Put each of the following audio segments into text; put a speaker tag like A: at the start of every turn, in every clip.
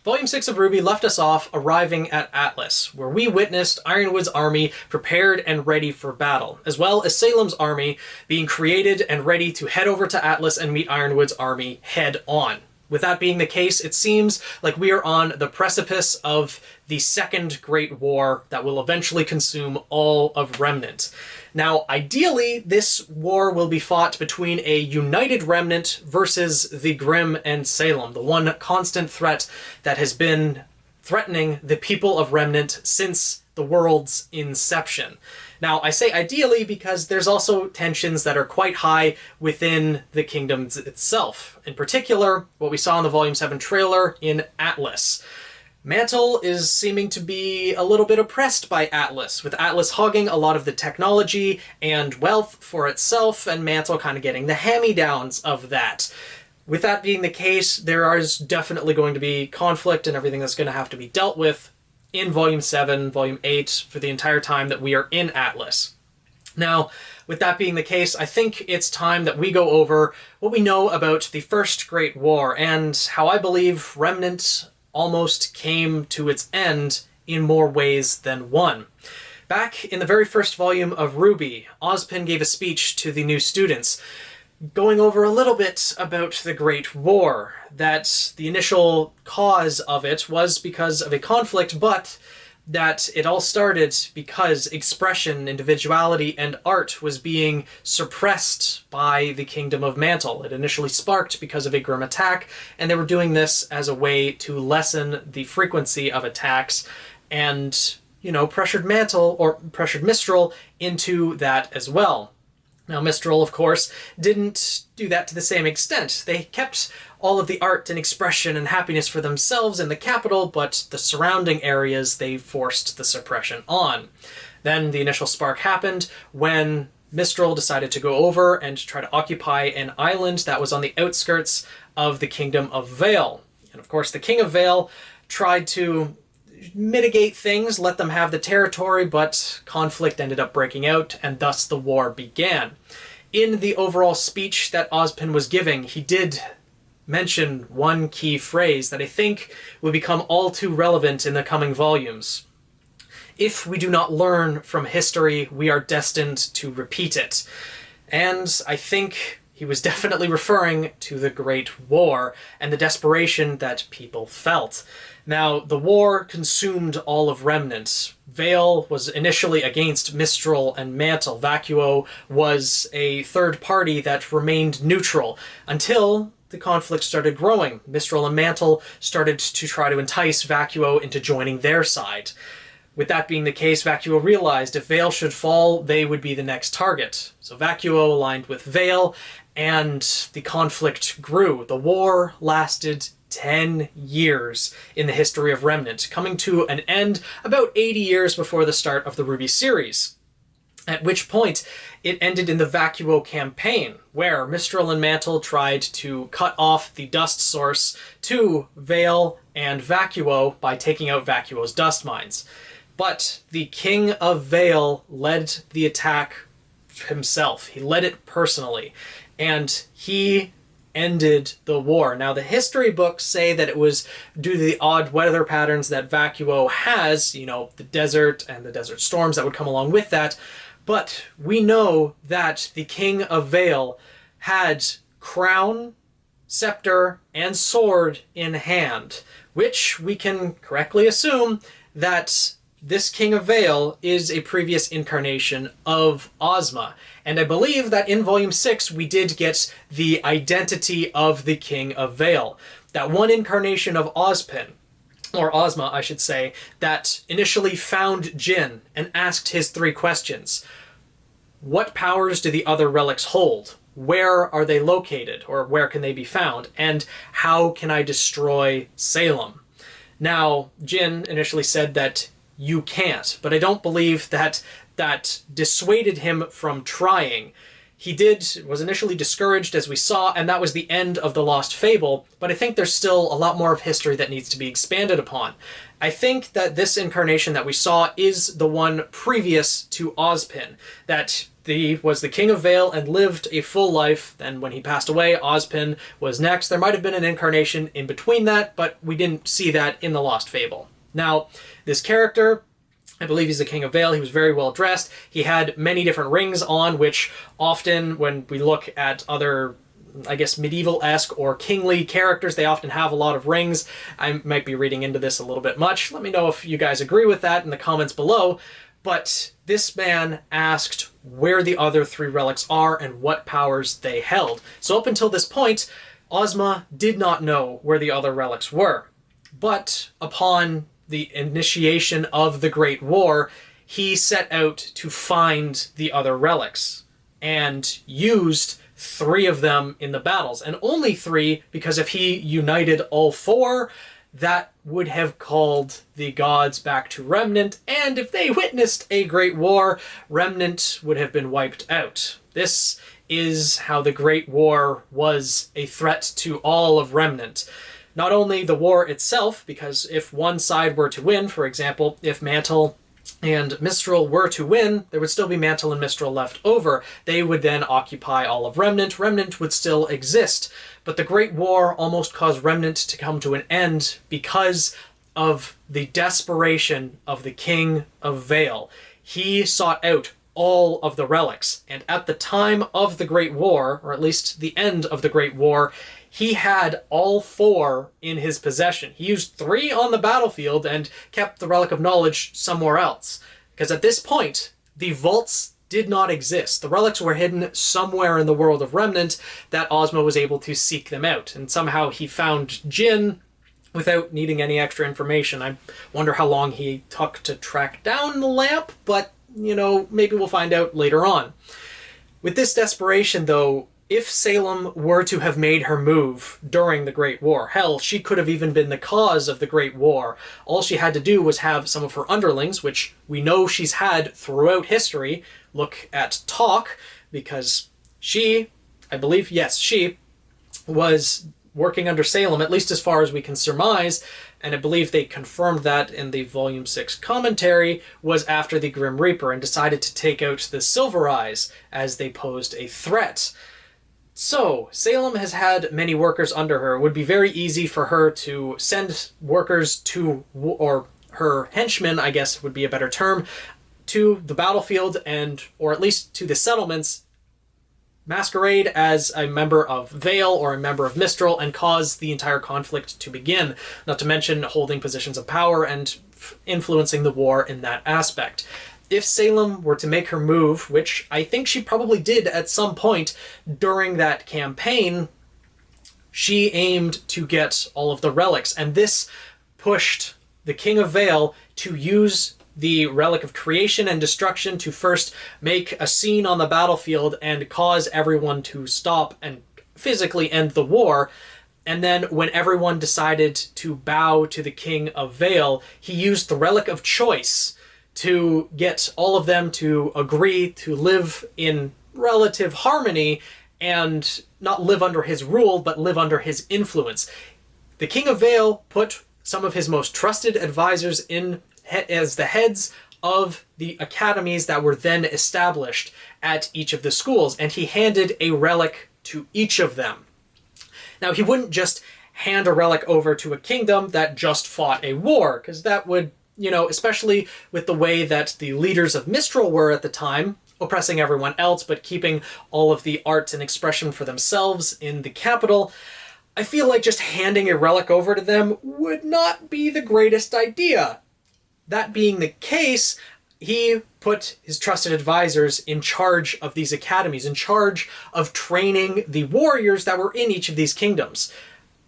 A: Volume 6 of RWBY left us off arriving at Atlas, where we witnessed Ironwood's army prepared and ready for battle, as well as Salem's army being created and ready to head over to Atlas and meet Ironwood's army head on. With that being the case, it seems like we are on the precipice of the Second Great War that will eventually consume all of Remnant. Now, ideally, this war will be fought between a united Remnant versus the Grimm and Salem, the one constant threat that has been threatening the people of Remnant since the world's inception. Now, I say ideally because there's also tensions that are quite high within the kingdom itself. In particular, what we saw in the Volume 7 trailer in Atlas. Mantle is seeming to be a little bit oppressed by Atlas, with Atlas hogging a lot of the technology and wealth for itself, and Mantle kind of getting the hand-me-downs of that. With that being the case, there is definitely going to be conflict and everything that's going to have to be dealt with in Volume 7, Volume 8, for the entire time that we are in Atlas. Now, with that being the case, I think it's time that we go over what we know about the First Great War and how I believe Remnant almost came to its end in more ways than one. Back in the very first volume of RWBY, Ozpin gave a speech to the new students, going over a little bit about the Great War, that the initial cause of it was because of a conflict, but that it all started because expression, individuality, and art was being suppressed by the Kingdom of Mantle. It initially sparked because of a Grimm attack, and they were doing this as a way to lessen the frequency of attacks and, pressured Mantle, or pressured Mistral, into that as well. Now, Mistral, of course, didn't do that to the same extent. They kept all of the art and expression and happiness for themselves in the capital, but the surrounding areas they forced the suppression on. Then the initial spark happened when Mistral decided to go over and try to occupy an island that was on the outskirts of the Kingdom of Vale. And of course, the King of Vale tried to mitigate things, let them have the territory, but conflict ended up breaking out, and thus the war began. In the overall speech that Ozpin was giving, he did mention one key phrase that I think will become all too relevant in the coming volumes. If we do not learn from history, we are destined to repeat it. And I think he was definitely referring to the Great War and the desperation that people felt. Now, the war consumed all of Remnant. Vale was initially against Mistral and Mantle. Vacuo was a third party that remained neutral until the conflict started growing. Mistral and Mantle started to try to entice Vacuo into joining their side. With that being the case, Vacuo realized if Vale should fall, they would be the next target. So Vacuo aligned with Vale, and the conflict grew. The war lasted 10 years in the history of Remnant, coming to an end about 80 years before the start of the RWBY series. At which point, it ended in the Vacuo campaign, where Mistral and Mantle tried to cut off the dust source to Vale and Vacuo by taking out Vacuo's dust mines. But the King of Vale led the attack himself. He led it personally, and he ended the war. Now, the history books say that it was due to the odd weather patterns that Vacuo has, the desert and the desert storms that would come along with that, but we know that the King of Vale had crown, scepter, and sword in hand, which we can correctly assume that this King of Vale is a previous incarnation of Ozma. And I believe that in Volume 6 we did get the identity of the King of Vale. That one incarnation of Ozpin, or Ozma I should say, that initially found Jin and asked his 3 questions. What powers do the other relics hold? Where are they located, or where can they be found? And how can I destroy Salem? Now, Jin initially said that you can't, but I don't believe that dissuaded him from trying. He was initially discouraged, as we saw, and that was the end of the Lost Fable, but I think there's still a lot more of history that needs to be expanded upon. I think that this incarnation that we saw is the one previous to Ozpin, that was the King of Vale and lived a full life. Then when he passed away, Ozpin was next. There might have been an incarnation in between that, but we didn't see that in the Lost Fable. Now, this character, I believe he's the King of Vale. He was very well dressed. He had many different rings on, which often when we look at other, I guess, medieval-esque or kingly characters, they often have a lot of rings. I might be reading into this a little bit much. Let me know if you guys agree with that in the comments below. But this man asked where the other 3 relics are and what powers they held. So up until this point, Ozma did not know where the other relics were. But upon the initiation of the Great War, he set out to find the other relics and used 3 of them in the battles. And only 3, because if he united all 4, that would have called the gods back to Remnant, and if they witnessed a great war, Remnant would have been wiped out. This is how the Great War was a threat to all of Remnant. Not only the war itself, because if one side were to win, for example, if Mantle and Mistral were to win, there would still be Mantle and Mistral left over. They would then occupy all of Remnant. Remnant would still exist. But the Great War almost caused Remnant to come to an end because of the desperation of the King of Vale. He sought out all of the relics, and at the time of the Great War, or at least the end of the Great War, he had all 4 in his possession. He used 3 on the battlefield and kept the Relic of Knowledge somewhere else. Because at this point, the vaults did not exist. The relics were hidden somewhere in the world of Remnant that Ozma was able to seek them out. And somehow he found Jinn without needing any extra information. I wonder how long he took to track down the lamp, but, you know, maybe we'll find out later on. With this desperation, though, if Salem were to have made her move during the Great War, hell, she could have even been the cause of the Great War. All she had to do was have some of her underlings, which we know she's had throughout history. Look at Talk, because she, I believe, yes, she was working under Salem, at least as far as we can surmise, and I believe they confirmed that in the Volume 6 commentary, was after the Grim Reaper and decided to take out the Silver Eyes as they posed a threat. So, Salem has had many workers under her. It would be very easy for her to send workers to, or her henchmen, I guess would be a better term, to the battlefield and, or at least to the settlements, masquerade as a member of Vale or a member of Mistral and cause the entire conflict to begin, not to mention holding positions of power and influencing the war in that aspect. If Salem were to make her move, which I think she probably did at some point during that campaign, she aimed to get all of the relics, and this pushed the King of Vale to use the Relic of Creation and Destruction to first make a scene on the battlefield and cause everyone to stop and physically end the war. And then when everyone decided to bow to the King of Vale, he used the Relic of Choice to get all of them to agree to live in relative harmony and not live under his rule, but live under his influence. The King of Vale put some of his most trusted advisors in as the heads of the academies that were then established at each of the schools, and he handed a relic to each of them. Now, he wouldn't just hand a relic over to a kingdom that just fought a war, because that would, you know, especially with the way that the leaders of Mistral were at the time, oppressing everyone else, but keeping all of the art and expression for themselves in the capital, I feel like just handing a relic over to them would not be the greatest idea. That being the case, he put his trusted advisors in charge of these academies, in charge of training the warriors that were in each of these kingdoms.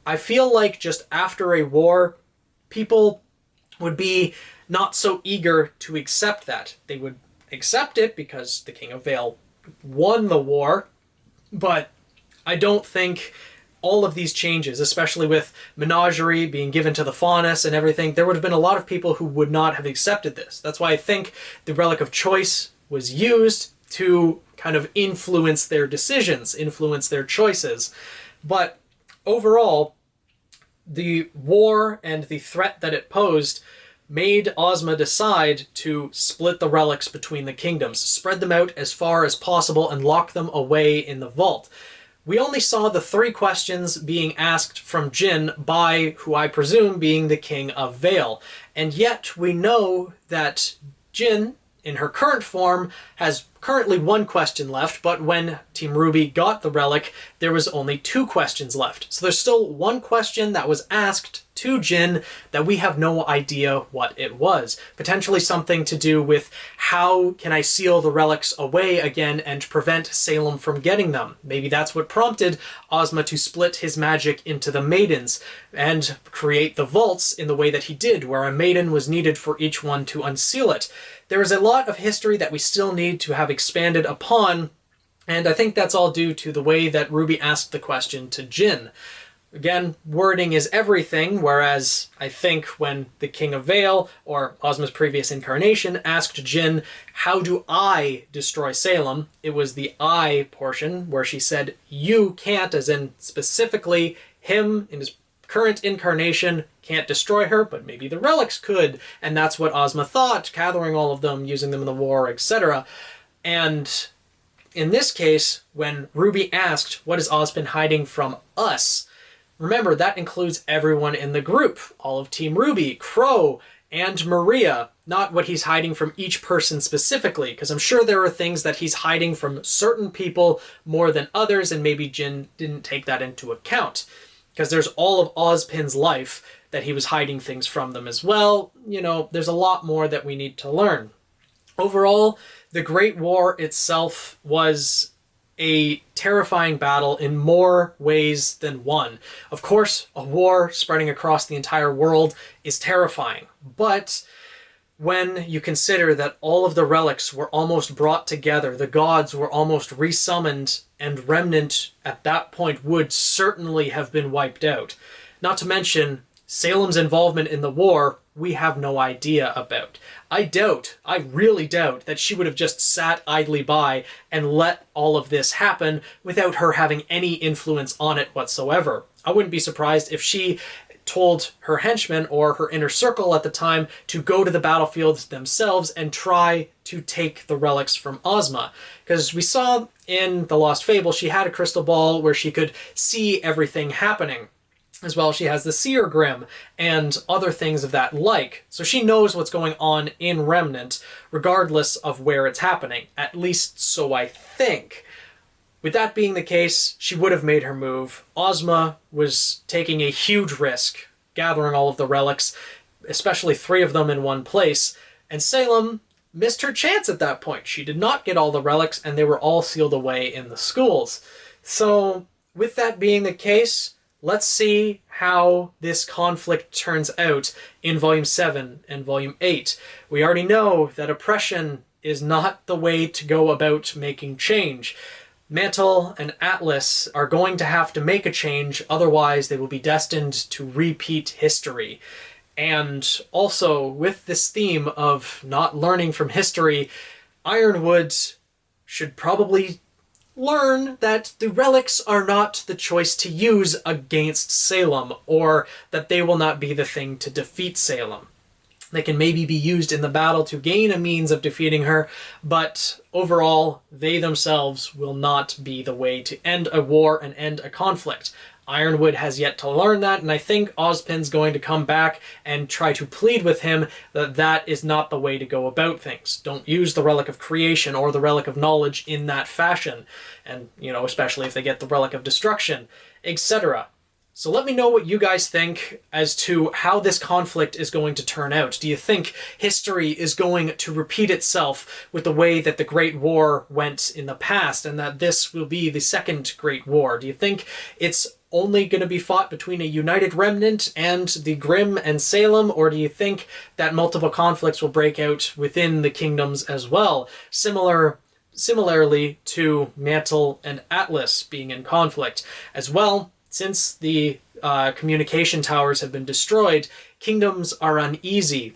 A: I feel like just after a war, people would be not so eager to accept that. They would accept it because the King of Vale won the war, but I don't think all of these changes, especially with Menagerie being given to the Faunus and everything, there would have been a lot of people who would not have accepted this. That's why I think the Relic of Choice was used to kind of influence their decisions, influence their choices. But overall, the war and the threat that it posed made Ozma decide to split the relics between the kingdoms, spread them out as far as possible, and lock them away in the vault. We only saw the 3 questions being asked from Jin by who I presume being the King of Vale, and yet we know that Jin, in her current form, has currently 1 question left, but when Team RWBY got the relic, there was only 2 questions left. So there's still 1 question that was asked to Jin that we have no idea what it was. Potentially something to do with how can I seal the relics away again and prevent Salem from getting them. Maybe that's what prompted Ozma to split his magic into the maidens and create the vaults in the way that he did, where a maiden was needed for each one to unseal it. There is a lot of history that we still need to have expanded upon, and I think that's all due to the way that RWBY asked the question to Jin. Again, wording is everything, whereas I think when the King of Vale, or Ozma's previous incarnation, asked Jin, how do I destroy Salem? It was the I portion, where she said, you can't, as in specifically him in his current incarnation can't destroy her, but maybe the relics could, and that's what Ozma thought, gathering all of them, using them in the war, etc. And in this case, when RWBY asked, what is Ozpin hiding from us? Remember, that includes everyone in the group, all of Team RWBY, Crow, and Maria, not what he's hiding from each person specifically, because I'm sure there are things that he's hiding from certain people more than others, and maybe Jin didn't take that into account. Because there's all of Ozpin's life that he was hiding things from them as well. You know, there's a lot more that we need to learn. Overall, the Great War itself was a terrifying battle in more ways than one. Of course, a war spreading across the entire world is terrifying, but when you consider that all of the relics were almost brought together, the gods were almost resummoned, and Remnant at that point would certainly have been wiped out. Not to mention, Salem's involvement in the war, we have no idea about. I really doubt that she would have just sat idly by and let all of this happen without her having any influence on it whatsoever. I wouldn't be surprised if she told her henchmen or her inner circle at the time to go to the battlefields themselves and try to take the relics from Ozma. Because we saw in The Lost Fable, she had a crystal ball where she could see everything happening. As well, she has the Seer Grim and other things of that like. So she knows what's going on in Remnant, regardless of where it's happening. At least so I think. With that being the case, she would have made her move. Ozma was taking a huge risk, gathering all of the relics, especially 3 of them in one place, and Salem missed her chance at that point. She did not get all the relics, and they were all sealed away in the schools. So, with that being the case, let's see how this conflict turns out in Volume 7 and Volume 8. We already know that oppression is not the way to go about making change. Mantle and Atlas are going to have to make a change, otherwise they will be destined to repeat history. And also, with this theme of not learning from history, Ironwood should probably learn that the relics are not the choice to use against Salem, or that they will not be the thing to defeat Salem. They can maybe be used in the battle to gain a means of defeating her, but overall, they themselves will not be the way to end a war and end a conflict. Ironwood has yet to learn that, and I think Ozpin's going to come back and try to plead with him that that is not the way to go about things. Don't use the Relic of Creation or the Relic of Knowledge in that fashion, and, you know, especially if they get the Relic of Destruction, etc. So let me know what you guys think as to how this conflict is going to turn out. Do you think history is going to repeat itself with the way that the Great War went in the past, and that this will be the second Great War? Do you think it's only going to be fought between a united Remnant and the Grimm and Salem, or do you think that multiple conflicts will break out within the kingdoms as well? Similarly to Mantle and Atlas being in conflict. As well, since the communication towers have been destroyed, kingdoms are uneasy.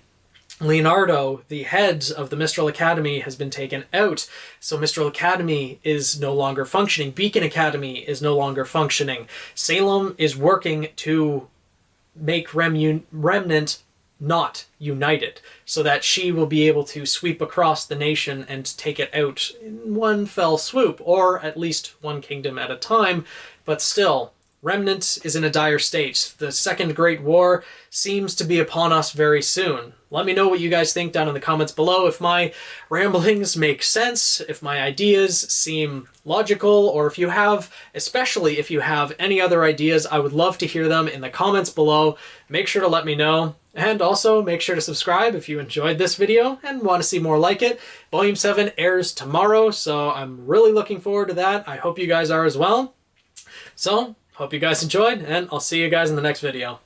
A: Leonardo, the head of the Mistral Academy, has been taken out, so Mistral Academy is no longer functioning. Beacon Academy is no longer functioning. Salem is working to make Remnant not united, so that she will be able to sweep across the nation and take it out in one fell swoop, or at least one kingdom at a time. But still, Remnant is in a dire state. The Second Great War seems to be upon us very soon. Let me know what you guys think down in the comments below. If my ramblings make sense, if my ideas seem logical, or if you have, especially if you have any other ideas, I would love to hear them in the comments below. Make sure to let me know. And also make sure to subscribe if you enjoyed this video and want to see more like it. Volume 7 airs tomorrow, so I'm really looking forward to that. I hope you guys are as well. So, hope you guys enjoyed, and I'll see you guys in the next video.